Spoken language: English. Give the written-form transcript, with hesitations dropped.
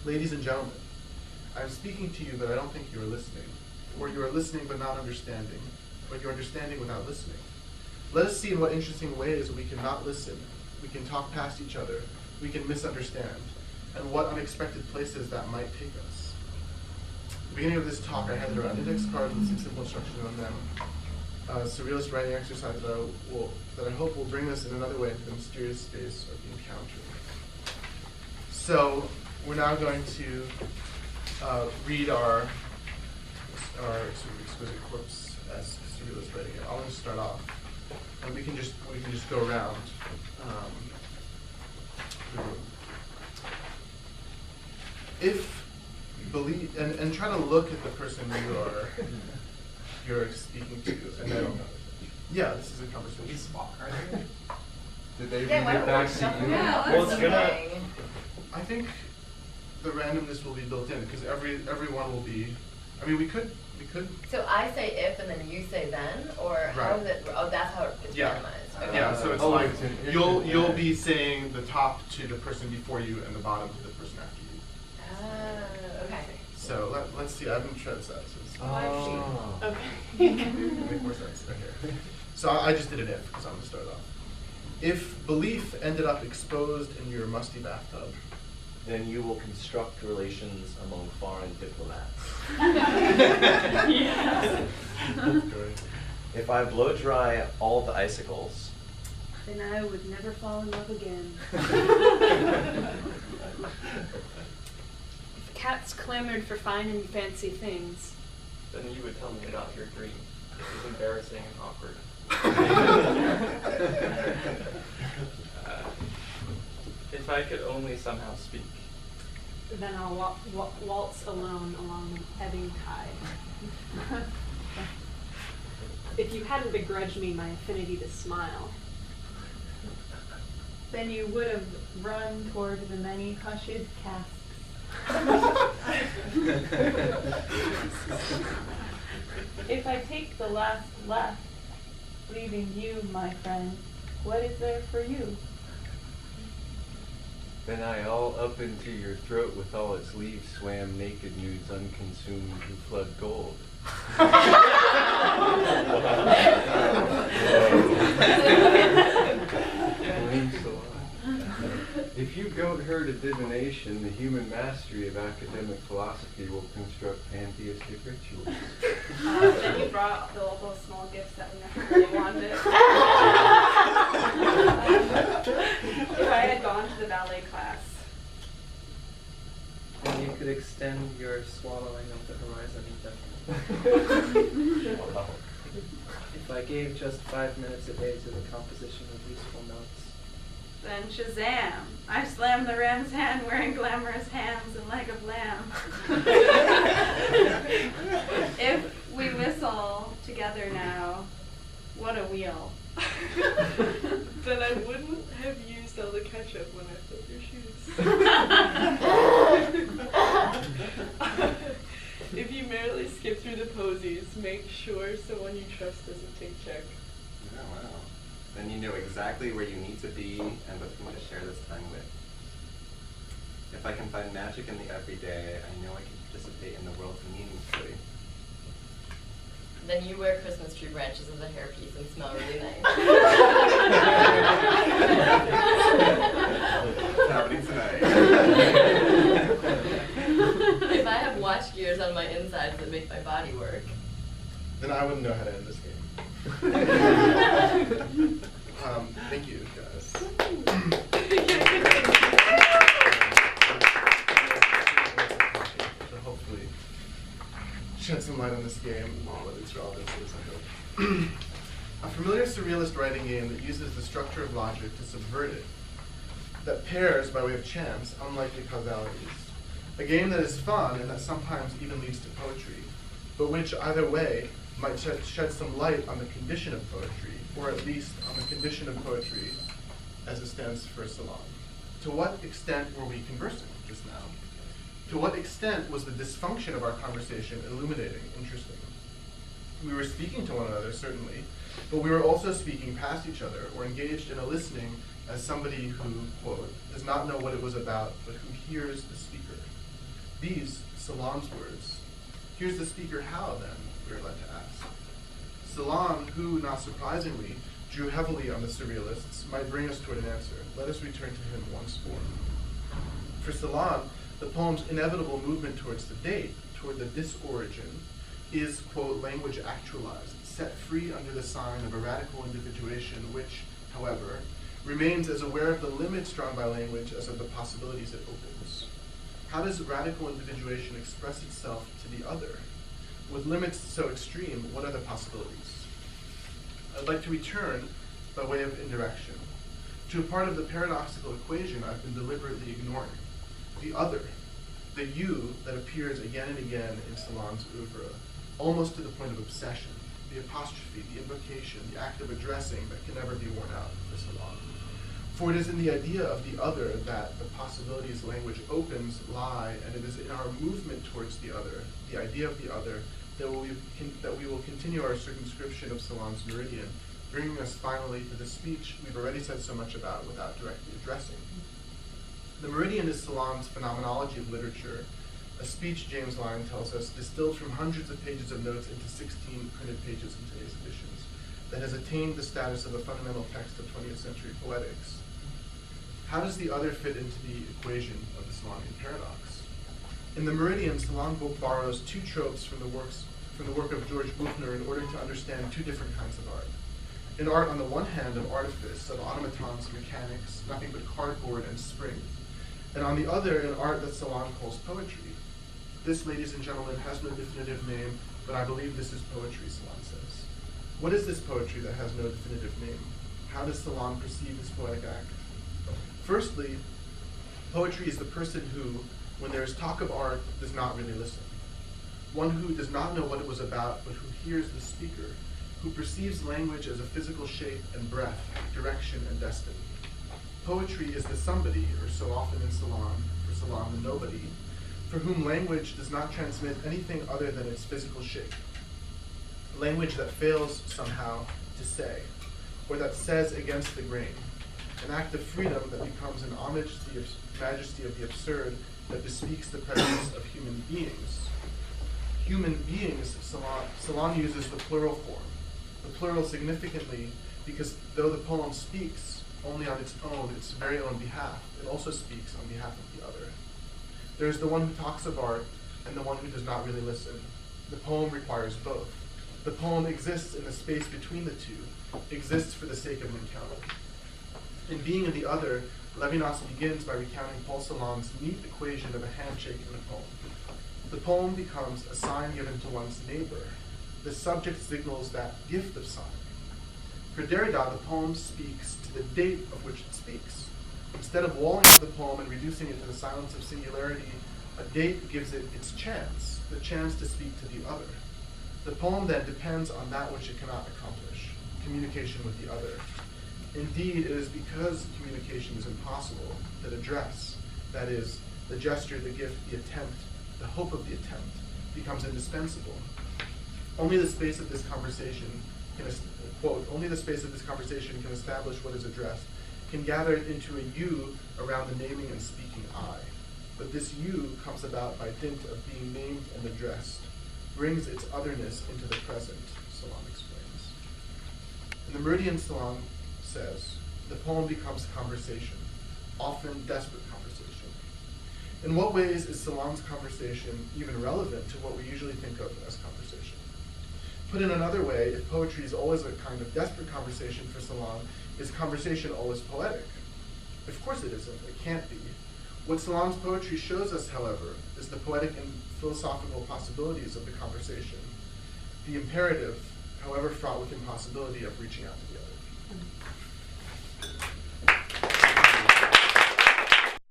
Ladies and gentlemen, I am speaking to you, but I don't think you are listening. Or you are listening but not understanding, but you are understanding without listening. Let us see in what interesting ways we can not listen, we can talk past each other, we can misunderstand, and what unexpected places that might take us. At the beginning of this talk, I handed around index cards with some simple instructions on them. Surrealist writing exercise that I hope will bring us in another way into the mysterious space of the encounter. So we're now going to read our sort of exquisite corpse-esque surrealist writing. I'll just start off, and we can just go around the room. If you believe, and try to look at the person you're speaking to, and then yeah, this is a conversation. Did they read it back to you? Yeah, Well, it's gonna. I think the randomness will be built in because everyone will be. I mean, we could. So I say if and then you say then, or how Right. is it? Oh, that's how it's randomized. Okay. Yeah, so it's Oh, like it's an if you'll and you'll then. be saying the top to the person before you and the bottom to the person after you. Okay. So let's see. I haven't tried this out. So it's Oh. Okay. make more sense. Okay. So I just did an if because I'm gonna start off. If belief ended up exposed in your musty bathtub, Then you will construct relations among foreign diplomats. Yes. good. If I blow dry all the icicles, Then I would never fall in love again. If cats clamored for fine and fancy things, Then you would tell me about your dream. It was embarrassing and awkward. If I could only somehow speak. then I'll waltz alone along an ebbing tide. If you hadn't begrudged me my affinity to smile, then you would have run toward the many hushed casks. If I take the last left, leaving you, my friend, what is there for you? Then I all up into your throat with all its leaves swam naked nudes unconsumed who flood gold. If you don't heard of divination, the human mastery of academic philosophy will construct pantheistic rituals. Then you brought the little small gifts that we never really wanted. If I had gone to the ballet class, And you could extend your swallowing of the horizon indefinitely. If I gave just 5 minutes a day to the composition of useful notes. then Shazam! I slammed the ram's hand wearing glamorous hands and leg of lamb. If we whistle together now, what a wheel. Then I wouldn't have used all the ketchup when I filled your shoes. If you merely skip through the posies, make sure someone you trust doesn't take check. Oh, wow. Then you know exactly where you need to be and with whom to share this time with. If I can find magic in the everyday, I know I can participate in the world meaningfully. Then you wear Christmas tree branches as a hairpiece and smell really nice. What's happening tonight? If I have watch gears on my insides that make my body work. Then I wouldn't know how to end this game. Thank you, guys. To hopefully shed some light on this game and all of its relevances, I hope. A familiar surrealist writing game that uses the structure of logic to subvert it, that pairs by way of chance unlikely causalities. A game that is fun and that sometimes even leads to poetry, but which either way might shed some light on the condition of poetry, or at least on the condition of poetry as it stands for Salon. To what extent were we conversing just now? To what extent was the dysfunction of our conversation illuminating, interesting? We were speaking to one another, certainly, but we were also speaking past each other, or engaged in a listening as somebody who, quote, does not know what it was about, but who hears the speaker. These, Salon's words. Here's the speaker how, then, we are led to ask. Salon, who, not surprisingly, drew heavily on the surrealists, might bring us toward an answer. Let us return to him once more. For Salon, the poem's inevitable movement towards the date, toward the disorigin, is, quote, language actualized, set free under the sign of a radical individuation which, however, remains as aware of the limits drawn by language as of the possibilities it opens. How does radical individuation express itself to the other? With limits so extreme, what are the possibilities? I'd like to return, by way of indirection, to a part of the paradoxical equation I've been deliberately ignoring. The other, the you that appears again and again in Salon's oeuvre, almost to the point of obsession, the apostrophe, the invocation, the act of addressing that can never be worn out for Salon. For it is in the idea of the other that the possibilities language opens lie, and it is in our movement towards the other, the idea of the other, that we will continue our circumscription of Salon's meridian, bringing us finally to the speech we've already said so much about without directly addressing. The meridian is Salon's phenomenology of literature, a speech, James Lyon tells us, distilled from hundreds of pages of notes into 16 printed pages in today's editions, that has attained the status of a fundamental text of 20th century poetics. How does the other fit into the equation of the Salonian paradox? In the Meridian, Salon borrows two tropes from the work of George Buchner in order to understand two different kinds of art. In art, on the one hand, of artifice, of automatons, mechanics, nothing but cardboard and springs, and on the other, in art that Salon calls poetry. This, ladies and gentlemen, has no definitive name, but I believe this is poetry, Salon says. What is this poetry that has no definitive name? How does Salon perceive his poetic act? Firstly, poetry is the person who, when there is talk of art, does not really listen. One who does not know what it was about, but who hears the speaker, who perceives language as a physical shape and breath, direction and destiny. Poetry is the somebody, or so often in Salon, for Salon the nobody, for whom language does not transmit anything other than its physical shape. Language that fails somehow to say, or that says against the grain, an act of freedom that becomes an homage to the majesty of the absurd that bespeaks the presence of human beings. Human beings, Salon uses the plural form, the plural significantly because though the poem speaks only on its very own behalf, it also speaks on behalf of the other. There is the one who talks of art and the one who does not really listen. The poem requires both. The poem exists in the space between the two, exists for the sake of an encounter. In Being of the Other, Levinas begins by recounting Paul Salon's neat equation of a handshake in a poem. The poem becomes a sign given to one's neighbor. The subject signals that gift of sign. For Derrida, the poem speaks to the date of which it speaks. Instead of walling the poem and reducing it to the silence of singularity, a date gives it its chance, the chance to speak to the other. The poem then depends on that which it cannot accomplish, communication with the other. Indeed, it is because communication is impossible that address, that is, the gesture, the gift, the attempt, the hope of the attempt, becomes indispensable. Only the space of this conversation can, quote, only the space of this conversation can establish what is addressed, can gather it into a you around the naming and speaking I. But this you comes about by dint of being named and addressed, brings its otherness into the present, Salon explains. In the Meridian, Salon says, the poem becomes conversation, often desperate conversation. In what ways is Salon's conversation even relevant to what we usually think of as conversation? Put in another way, if poetry is always a kind of desperate conversation for Salon, is conversation always poetic? Of course it isn't, it can't be. What Salon's poetry shows us, however, is the poetic and philosophical possibilities of the conversation, the imperative, however fraught with impossibility, of reaching out to the other.